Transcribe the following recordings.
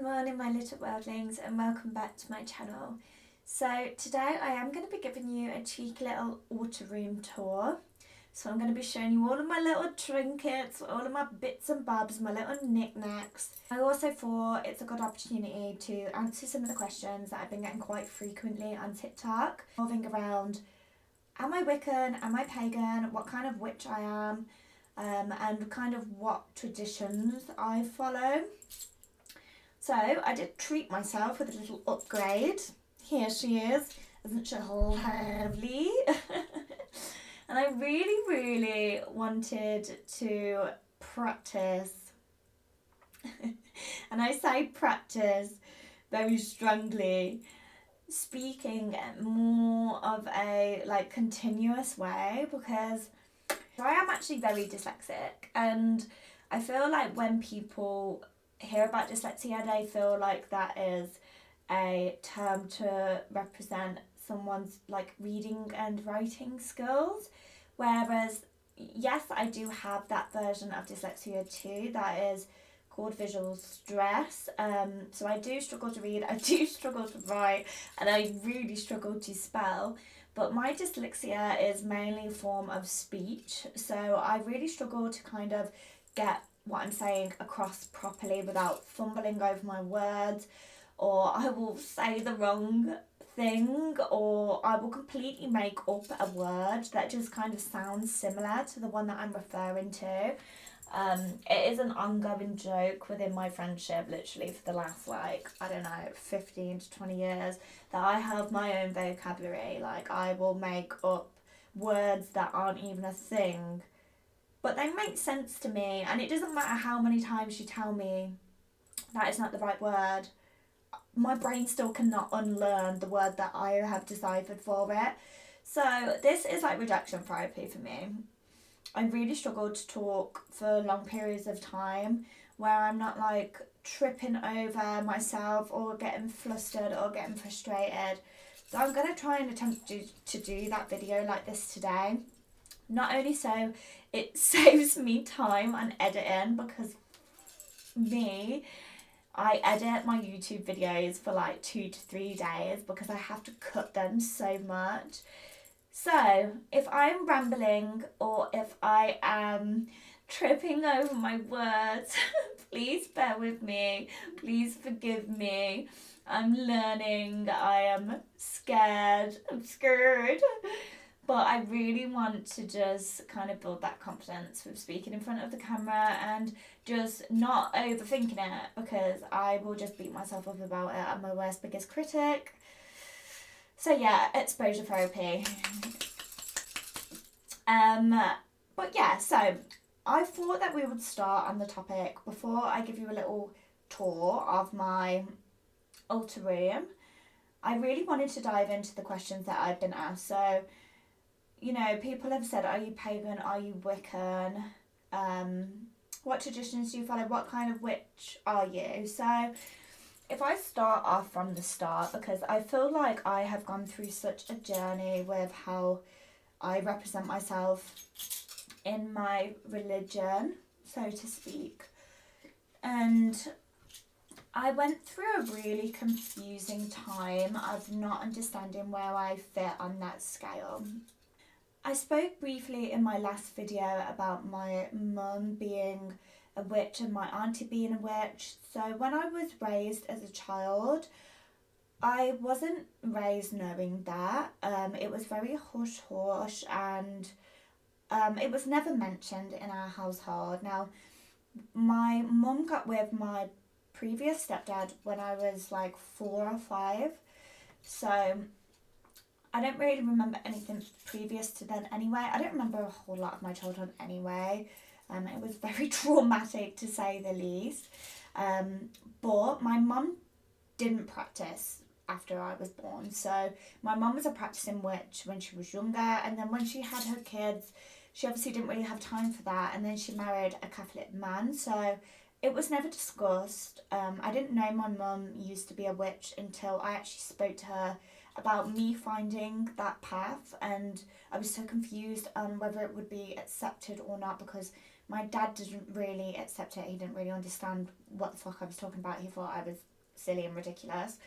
morning, my little worldlings, and welcome back to my channel. So today I am going to be giving you a cheeky little auto room tour. So I'm going to be showing you all of my little trinkets, all of my bits and bobs, my little knickknacks. I also thought it's a good opportunity to answer some of the questions that I've been getting quite frequently on TikTok, revolving around, am I Wiccan, am I pagan, what kind of witch I am, and kind of what traditions I follow. So I did treat myself with a little upgrade. Here she is, isn't she lovely? And I really wanted to practice, and I say practice very strongly, speaking more of a continuous way, because I am actually very dyslexic, and I feel like when people hear about dyslexia they feel like that is a term to represent someone's reading and writing skills, whereas yes, I do have that version of dyslexia too that is called visual stress. So I do struggle to read, I do struggle to write, and I really struggle to spell. But my dyslexia is mainly a form of speech, so I really struggle to kind of get what I'm saying across properly without fumbling over my words, or I will say the wrong thing, or I will completely make up a word that just kind of sounds similar to the one that I'm referring to. It is an ongoing joke within my friendship, literally for the last 15 to 20 years, that I have my own vocabulary. I will make up words that aren't even a thing, but they make sense to me, and it doesn't matter how many times you tell me that is not the right word, my brain still cannot unlearn the word that I have deciphered for it. So this is like rejection therapy for me. I really struggle to talk for long periods of time where I'm not tripping over myself or getting flustered or getting frustrated. So I'm going to try and attempt to do that video like this today. Not only so it saves me time on editing, because I edit my YouTube videos for 2 to 3 days because I have to cut them so much. So if I'm rambling or if I am tripping over my words, please bear with me, please forgive me. I'm learning, I am scared, but I really want to just kind of build that confidence with speaking in front of the camera and just not overthinking it, because I will just beat myself up about it. I'm my worst, biggest critic. So yeah, exposure therapy. But yeah, so I thought that we would start on the topic before I give you a little tour of my altar room. I really wanted to dive into the questions that I've been asked. So, people have said, are you pagan, are you Wiccan? What traditions do you follow? What kind of witch are you? So if I start off from the start, because I feel like I have gone through such a journey with how I represent myself in my religion, so to speak. And I went through a really confusing time of not understanding where I fit on that scale. I spoke briefly in my last video about my mum being a witch and my auntie being a witch. So when I was raised as a child, I wasn't raised knowing that. It was very hush-hush, and it was never mentioned in our household. Now, my mum got with my previous stepdad when I was 4 or 5. So I don't really remember anything previous to then anyway. I don't remember a whole lot of my childhood anyway. It was very traumatic to say the least. But my mum didn't practice after I was born. So my mum was a practicing witch when she was younger, and then when she had her kids, she obviously didn't really have time for that, and then she married a Catholic man, so it was never discussed. I didn't know my mum used to be a witch until I actually spoke to her about me finding that path, and I was so confused on whether it would be accepted or not, because my dad didn't really accept it. He didn't really understand what the fuck I was talking about. He thought I was silly and ridiculous.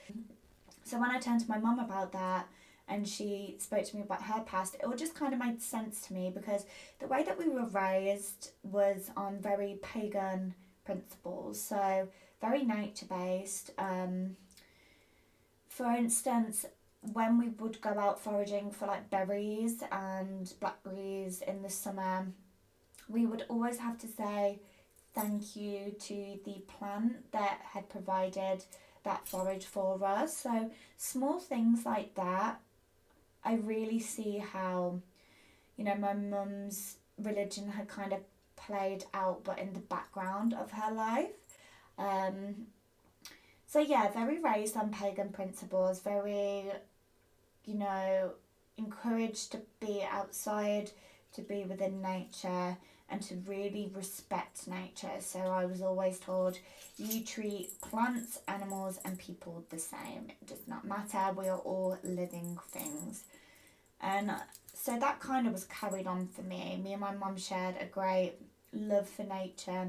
So when I turned to my mum about that and she spoke to me about her past, it all just kind of made sense to me, because the way that we were raised was on very pagan principles, so very nature based. For instance, when we would go out foraging for like berries and blackberries in the summer, we would always have to say thank you to the plant that had provided that forage for us. So small things like that, I really see how, you know, my mum's religion had kind of played out but in the background of her life. Um, so yeah, very raised on pagan principles, very, you know, encouraged to be outside, to be within nature, and to really respect nature. So I was always told, you treat plants, animals, and people the same. It does not matter. We are all living things. And so that kind of was carried on for me. Me and my mum shared a great love for nature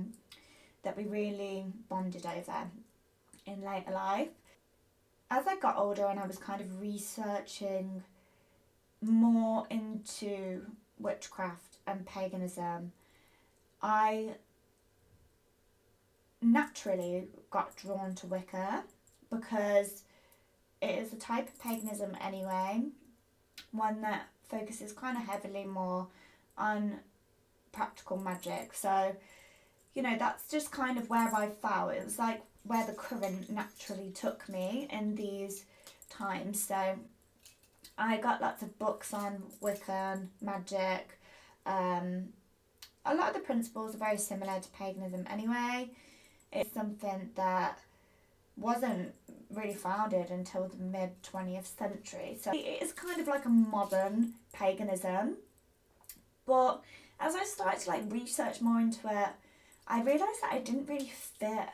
that we really bonded over in later life. As I got older and I was kind of researching more into witchcraft and paganism, I naturally got drawn to Wicca because it is a type of paganism anyway, one that focuses kind of heavily more on practical magic. So, you know, that's just kind of where I fell. It was like where the current naturally took me in these times. So I got lots of books on Wiccan magic. A lot of the principles are very similar to paganism anyway. It's something that wasn't really founded until the mid 20th century. So it is kind of like a modern paganism. But as I started to like research more into it, I realised that I didn't really fit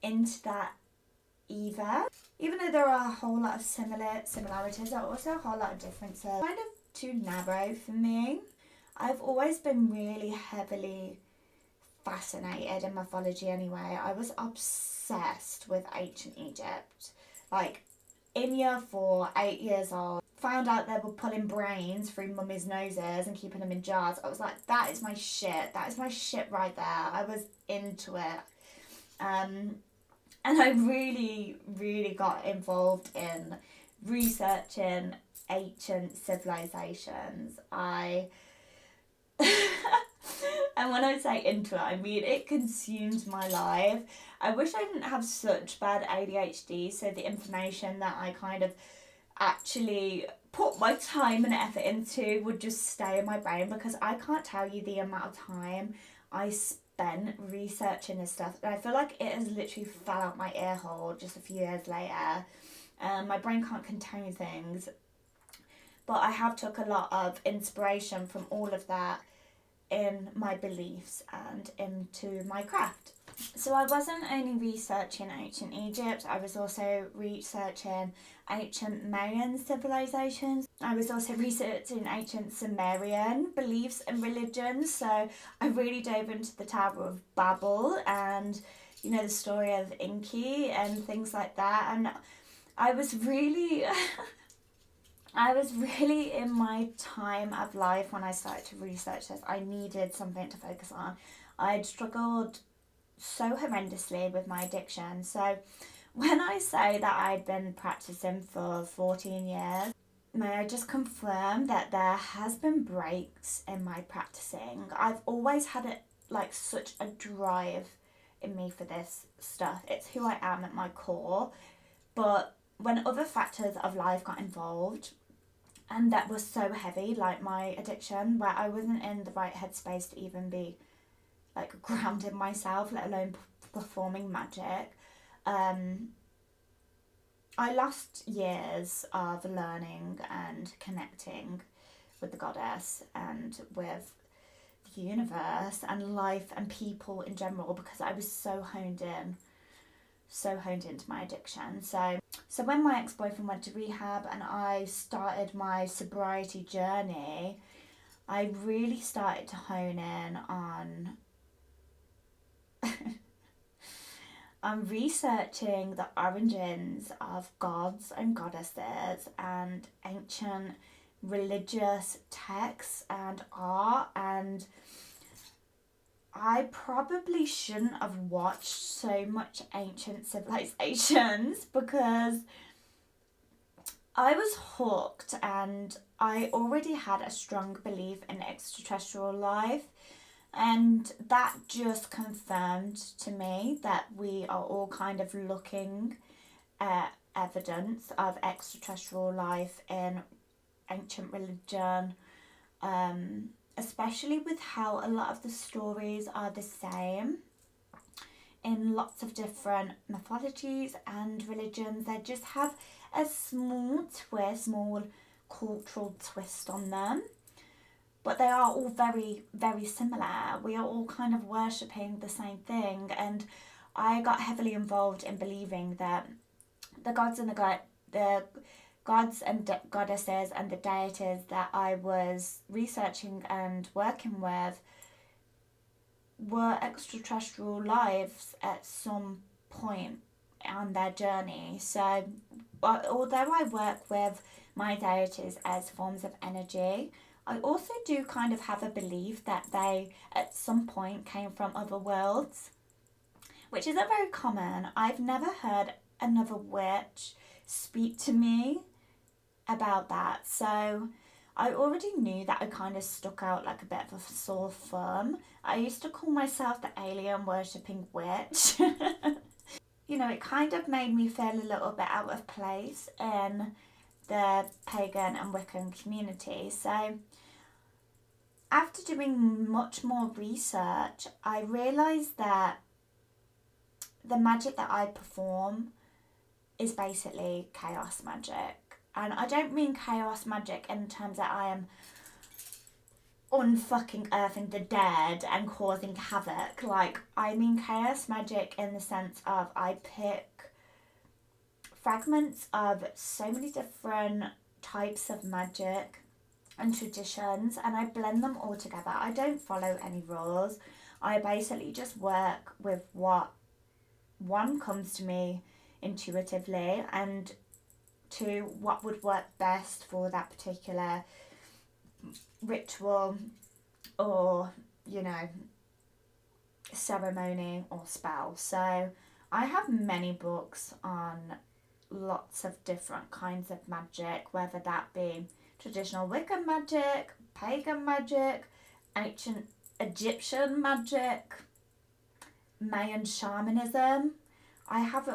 into that either. Even though there are a whole lot of similarities, there are also a whole lot of differences. Kind of too narrow for me. I've always been really heavily fascinated in mythology anyway. I was obsessed with ancient Egypt. Like, in year 4, 8 years old, found out they were pulling brains through mummies' noses and keeping them in jars. I was like, that is my shit. That is my shit right there. I was into it. And I really, really got involved in researching ancient civilizations. And when I say into it, I mean it consumed my life. I wish I didn't have such bad ADHD, so the information that I kind of actually put my time and effort into would just stay in my brain, because I can't tell you the amount of time I spent researching this stuff. And I feel like it has literally fell out my ear hole just a few years later. My brain can't contain things. But I have took a lot of inspiration from all of that in my beliefs and into my craft. So I wasn't only researching ancient Egypt, I was also researching ancient Mayan civilizations. I was also researching ancient Sumerian beliefs and religions. So I really dove into the Tower of Babel and, you know, the story of Enki and things like that. And I was really in my time of life when I started to research this. I needed something to focus on. I'd struggled so horrendously with my addiction. So when I say that I'd been practicing for 14 years, may I just confirm that there has been breaks in my practicing. I've always had it like such a drive in me for this stuff. It's who I am at my core. But when other factors of life got involved, and that was so heavy, like my addiction, where I wasn't in the right headspace to even be like grounded myself, let alone performing magic. I lost years of learning and connecting with the goddess and with the universe and life and people in general, because I was so honed into my addiction. So when my ex-boyfriend went to rehab and I started my sobriety journey, I really started to hone in on I'm researching the origins of gods and goddesses and ancient religious texts and art, and I probably shouldn't have watched so much ancient civilizations because I was hooked, and I already had a strong belief in extraterrestrial life, and that just confirmed to me that we are all kind of looking at evidence of extraterrestrial life in ancient religion, especially with how a lot of the stories are the same in lots of different mythologies and religions. They just have a small twist, small cultural twist on them. But they are all very, very similar. We are all kind of worshipping the same thing. And I got heavily involved in believing that the gods and the gods and goddesses and the deities that I was researching and working with were extraterrestrial lives at some point on their journey. So, although I work with my deities as forms of energy, I also do kind of have a belief that they at some point came from other worlds, which isn't very common. I've never heard another witch speak to me about that. So I already knew that I kind of stuck out like a bit of a sore thumb. I used to call myself the alien worshipping witch. You know, it kind of made me feel a little bit out of place in the pagan and Wiccan community. So after doing much more research, I realised that the magic that I perform is basically chaos magic. And I don't mean chaos magic in terms that I am unfucking earthing the dead and causing havoc. Like, I mean chaos magic in the sense of I pick fragments of so many different types of magic and traditions, and I blend them all together. I don't follow any rules. I basically just work with what one comes to me intuitively, and two, what would work best for that particular ritual or, you know, ceremony or spell. So I have many books on lots of different kinds of magic, whether that be traditional Wiccan magic, pagan magic, ancient Egyptian magic, Mayan shamanism. I have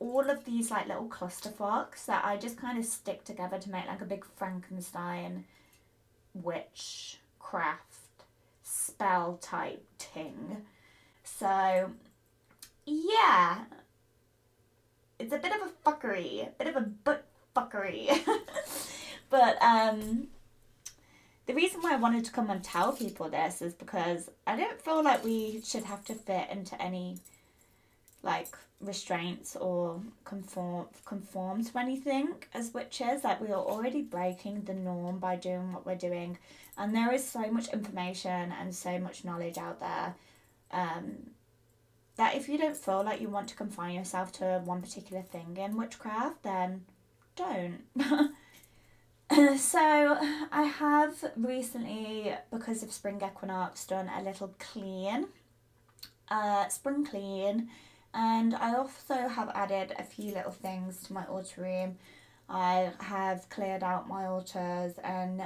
all of these like little clusterfucks that I just kind of stick together to make like a big Frankenstein witchcraft spell type thing. So yeah, it's a bit of a fuckery, a bit of a butt fuckery. But the reason why I wanted to come and tell people this is because I don't feel like we should have to fit into any like restraints or conform to anything as witches. Like, we are already breaking the norm by doing what we're doing, and there is so much information and so much knowledge out there, that if you don't feel like you want to confine yourself to one particular thing in witchcraft, then don't. So I have recently, because of spring equinox, done a little clean, spring clean, and I also have added a few little things to my altar room. I have cleared out my altars and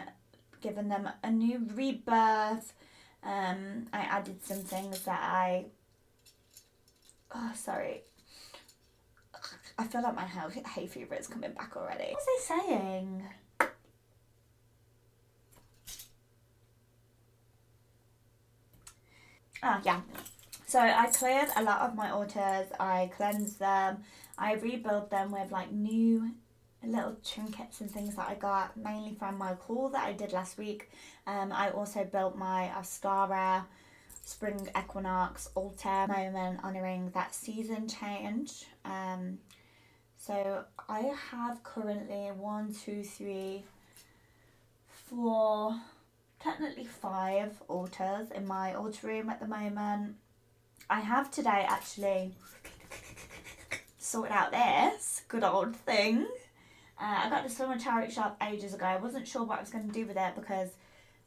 given them a new rebirth. I added some things that sorry. I feel like my hay fever is coming back already. What was I saying? Yeah. So I cleared a lot of my altars. I cleansed them. I rebuilt them with like new little trinkets and things that I got mainly from my haul that I did last week. I also built my Astara spring equinox altar moment honouring that season change. So I have currently 1, 2, 3, 4, technically 5 altars in my altar room at the moment. I have today actually sorted out this good old thing. I got this from a charity shop ages ago. I wasn't sure what I was going to do with it because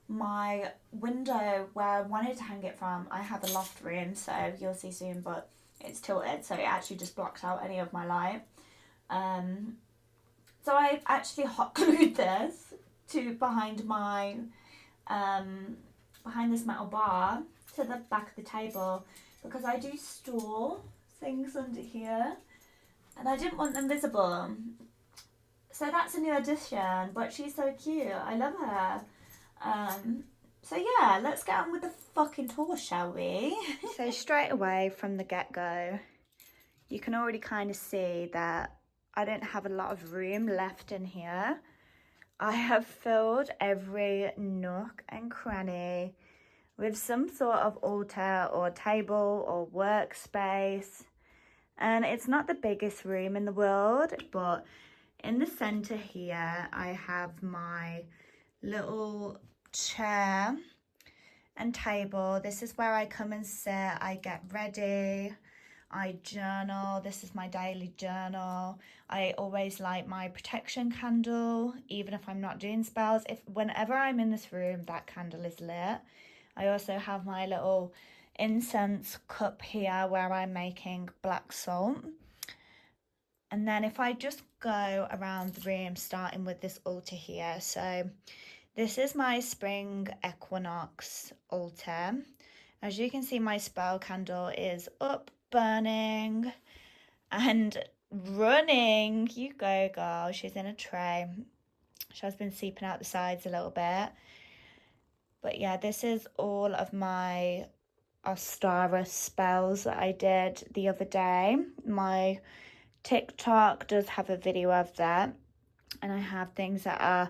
my window where I wanted to hang it from, I have a loft room, so you'll see soon, but it's tilted, so it actually just blocks out any of my light. So I've actually hot glued this to behind my behind this metal bar to the back of the table because I do store things under here and I didn't want them visible. So that's a new addition, but she's so cute. I love her. So yeah, let's get on with the fucking tour, shall we? So straight away from the get-go, you can already kind of see that I don't have a lot of room left in here. I have filled every nook and cranny with some sort of altar or table or workspace. And it's not the biggest room in the world, but in the center here, I have my little chair and table. This is where I come and sit, I get ready, I journal. This is my daily journal. I always light my protection candle, even if I'm not doing spells. Whenever I'm in this room, that candle is lit. I also have my little incense cup here where I'm making black salt. And then if I just go around the room, starting with this altar here. So this is my spring equinox altar. As you can see, my spell candle is up, burning and running. You go, girl. She's in a tray. She has been seeping out the sides a little bit. But yeah, this is all of my Ostara spells that I did the other day. My TikTok does have a video of that. And I have things that are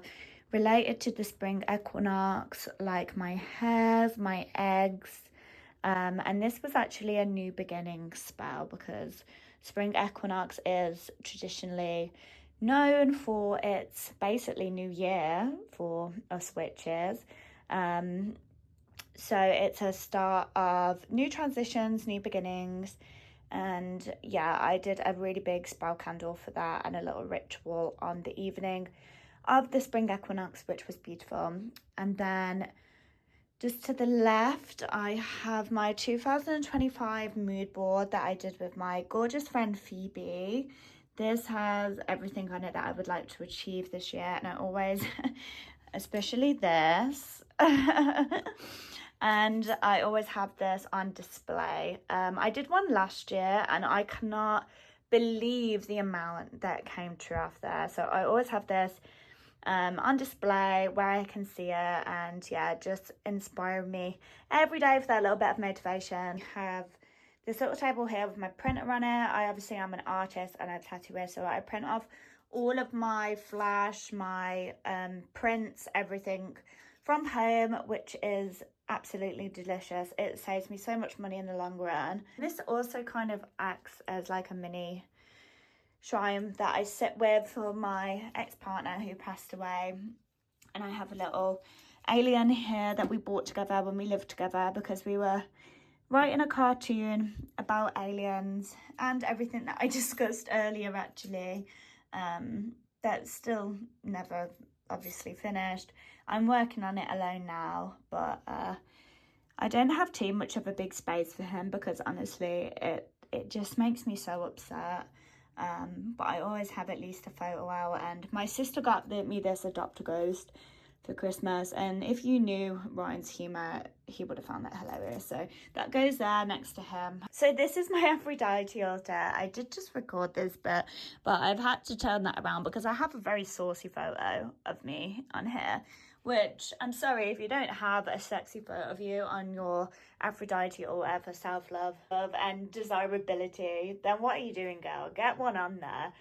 related to the spring equinox, like my hairs, my eggs. And this was actually a new beginning spell because spring equinox is traditionally known for its basically new year for us witches. So it's a start of new transitions, new beginnings. And yeah, I did a really big spell candle for that and a little ritual on the evening of the spring equinox, which was beautiful. And then just to the left, I have my 2025 mood board that I did with my gorgeous friend Phoebe. This has everything on it that I would like to achieve this year, and I always, especially this, and I always have this on display. I did one last year, and I cannot believe the amount that came true off there. So I always have this on display where I can see it, and yeah, just inspire me every day for that little bit of motivation. I have this little table here with my printer on it. I obviously am an artist and a tattooer, so I print off all of my flash, my prints, everything from home, which is absolutely delicious. It saves me so much money in the long run. This also kind of acts as like a mini shrine that I sit with for my ex-partner who passed away. And I have a little alien here that we bought together when we lived together because we were writing a cartoon about aliens and everything that I discussed earlier actually. That's still never obviously finished. I'm working on it alone now, but I don't have too much of a big space for him because honestly it just makes me so upset. But I always have at least a photo out, and my sister got me this Adopt a Ghost for Christmas, and if you knew Ryan's humour, he would have found that hilarious. So that goes there next to him. So this is my Aphrodite altar. I did just record this bit, but I've had to turn that around because I have a very saucy photo of me on here, which I'm sorry if you don't have a sexy photo of you on your Aphrodite or whatever self-love and desirability, then what are you doing, girl? Get one on there.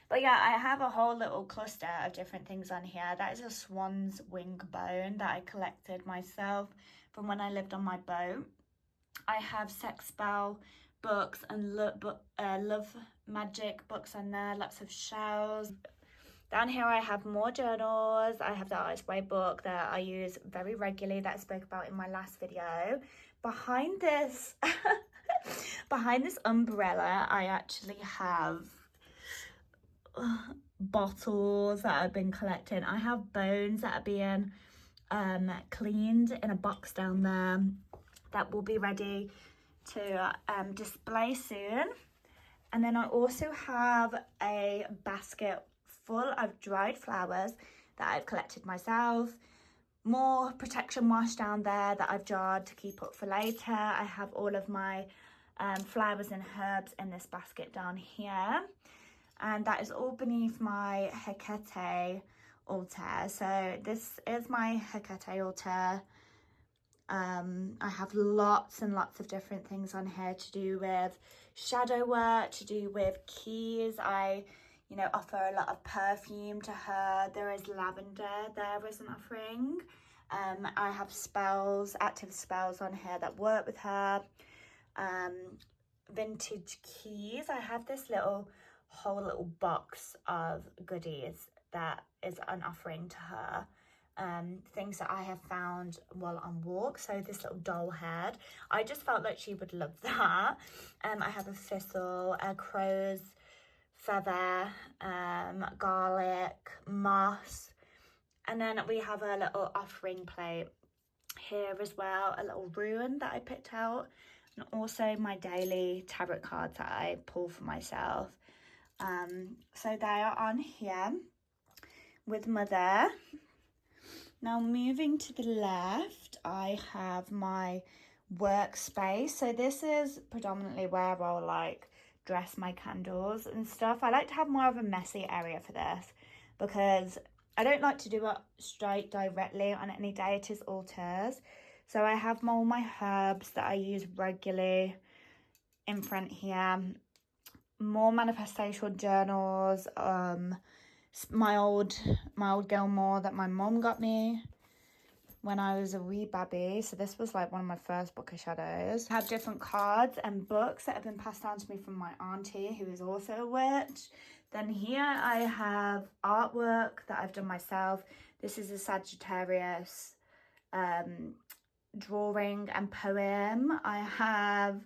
But yeah, I have a whole little cluster of different things on here. That is a swan's wing bone that I collected myself from when I lived on my boat. I have sex spell books and love magic books on there, lots of shells. Down here I have more journals. I have the Artist Way book that I use very regularly that I spoke about in my last video. Behind this behind this umbrella, I actually have bottles that I've been collecting. I have bones that are being cleaned in a box down there that will be ready to display soon. And then I also have a basket full of dried flowers that I've collected myself. More protection wash down there that I've jarred to keep up for later. I have all of my flowers and herbs in this basket down here. And that is all beneath my Hecate altar. So this is my Hecate altar. I have lots and lots of different things on here to do with shadow work, to do with keys. I, offer a lot of perfume to her. There is lavender there as an offering. I have spells, active spells on here that work with her. Vintage keys. I have this whole little box of goodies that is an offering to her. Things that I have found while on walk. So this little doll head, I just felt like she would love that. I have a thistle, a crow's feather, garlic, moss, and then we have a little offering plate here as well, a little rune that I picked out, and also my daily tarot cards that I pull for myself. So they are on here with Mother. Now moving to the left, I have my workspace. So this is predominantly where I'll dress my candles and stuff. I like to have more of a messy area for this because I don't like to do it straight directly on any deity's altars. So I have all my herbs that I use regularly in front here. More manifestation journals, my old Gilmore that my mom got me when I was a wee baby. So this was one of my first book of shadows. I have different cards and books that have been passed down to me from my auntie, who is also a witch. Then here I have artwork that I've done myself. This is a Sagittarius drawing and poem. I have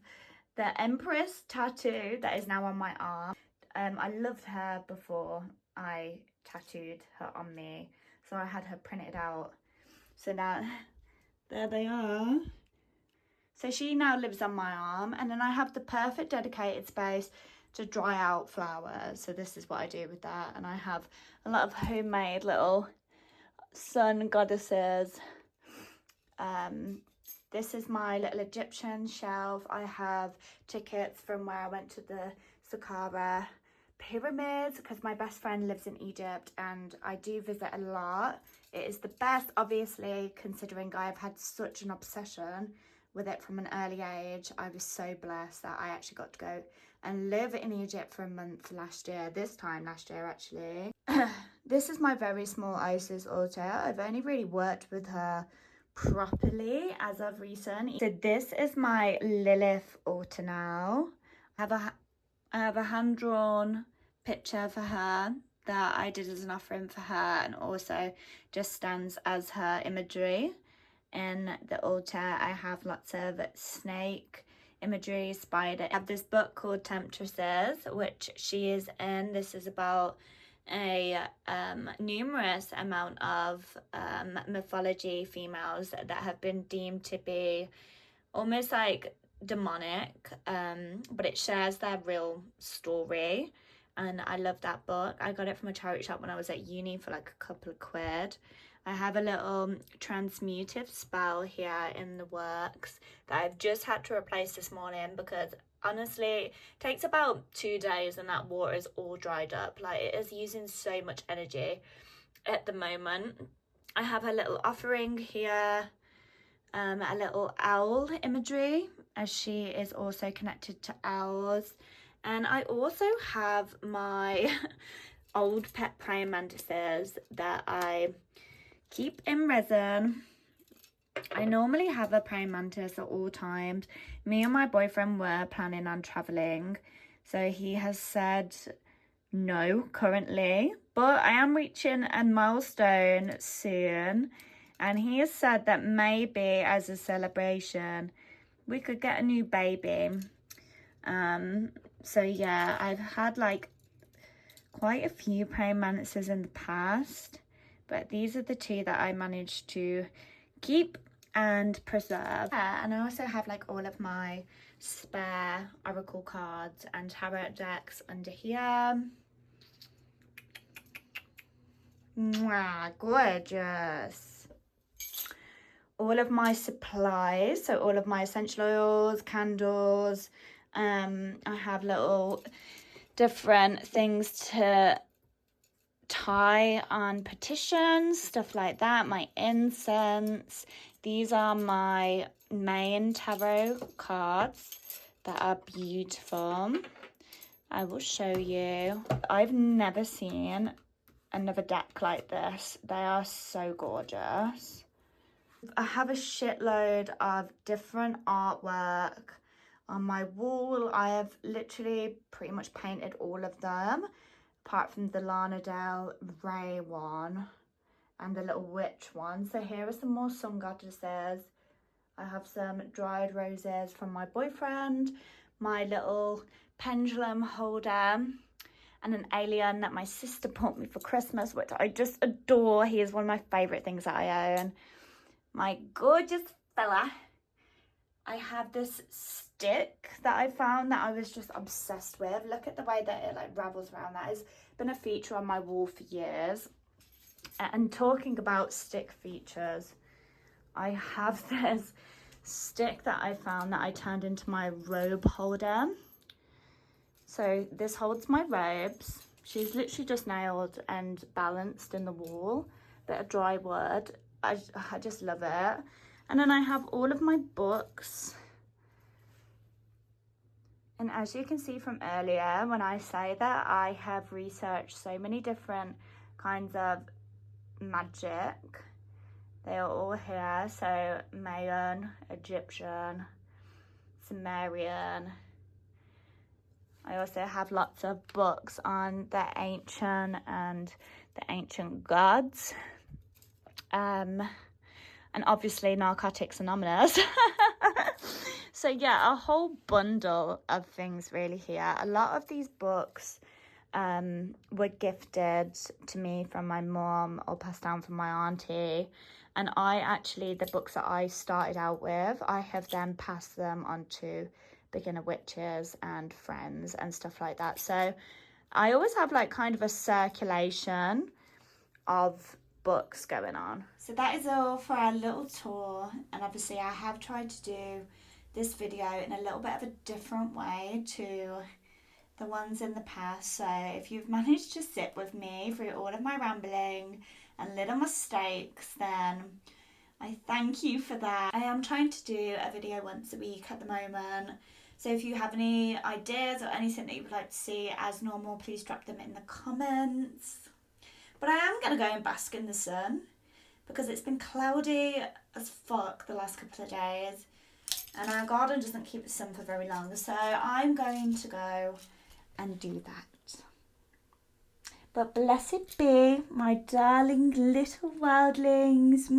the Empress tattoo that is now on my arm. I loved her before I tattooed her on me, so I had her printed out. So now there they are. So she now lives on my arm, and then I have the perfect dedicated space to dry out flowers. So this is what I do with that, and I have a lot of homemade little sun goddesses. This is my little Egyptian shelf. I have tickets from where I went to the Saqqara pyramids because my best friend lives in Egypt and I do visit a lot. It is the best, obviously, considering I've had such an obsession with it from an early age. I was so blessed that I actually got to go and live in Egypt for a month this time last year actually. This is my very small Isis altar. I've only really worked with her properly as of recent. So this is my Lilith altar now. I have a hand-drawn picture for her that I did as an offering for her, and also just stands as her imagery in the altar. I have lots of snake imagery, spider. I have this book called Temptresses, which she is in. This is about a numerous amount of mythology females that have been deemed to be almost demonic, but it shares their real story, and I love that book. I got it from a charity shop when I was at uni for a couple of quid. I have a little transmutive spell here in the works that I've just had to replace this morning because honestly it takes about 2 days and that water is all dried up. It is using so much energy at the moment. I have a little offering here, a little owl imagery, as she is also connected to owls. And I also have my old pet praying mantises that I keep in resin. I normally have a praying mantis at all times. Me and my boyfriend were planning on traveling, so he has said no currently, but I am reaching a milestone soon, and he has said that maybe as a celebration we could get a new baby. So yeah, I've had like quite a few praying mantises in the past, but these are the two that I managed to keep and preserve. Yeah, and I also have like all of my spare oracle cards and tarot decks under here. Mwah, gorgeous. All of my supplies, so all of my essential oils, candles. I have little different things to tie on petitions, stuff like that. My incense. These are my main tarot cards that are beautiful. I will show you. I've never seen another deck like this. They are so gorgeous. I have a shitload of different artwork on my wall. I have literally pretty much painted all of them, apart from the Lana Del Rey one and the little witch one. So here are some more sun goddesses. I have some dried roses from my boyfriend, my little pendulum holder, and an alien that my sister bought me for Christmas, which I just adore. He is one of my favourite things that I own. My gorgeous fella. I have this stick that I found that I was just obsessed with. Look at the way that it like ravels around. That has been a feature on my wall for years. And talking about stick features, I have this stick that I found that I turned into my robe holder. So this holds my robes. She's literally just nailed and balanced in the wall. Bit of dry wood. I just love it. And then I have all of my books. And as you can see from earlier, when I say that, I have researched so many different kinds of magic. They are all here. So Mayan, Egyptian, Sumerian. I also have lots of books on the ancient and the ancient gods. And obviously Narcotics Anonymous. So yeah, a whole bundle of things really here. A lot of these books were gifted to me from my mom or passed down from my auntie. And the books that I started out with, I have then passed them on to beginner witches and friends and stuff like that. So I always have like kind of a circulation of books going on. So that is all for our little tour, and obviously I have tried to do this video in a little bit of a different way to the ones in the past. So if you've managed to sit with me through all of my rambling and little mistakes, then I thank you for that. I am trying to do a video once a week at the moment. So if you have any ideas or anything that you would like to see as normal, please drop them in the comments. But I am going to go and bask in the sun because it's been cloudy as fuck the last couple of days. And our garden doesn't keep the sun for very long. So I'm going to go and do that. But blessed be my darling little wildlings.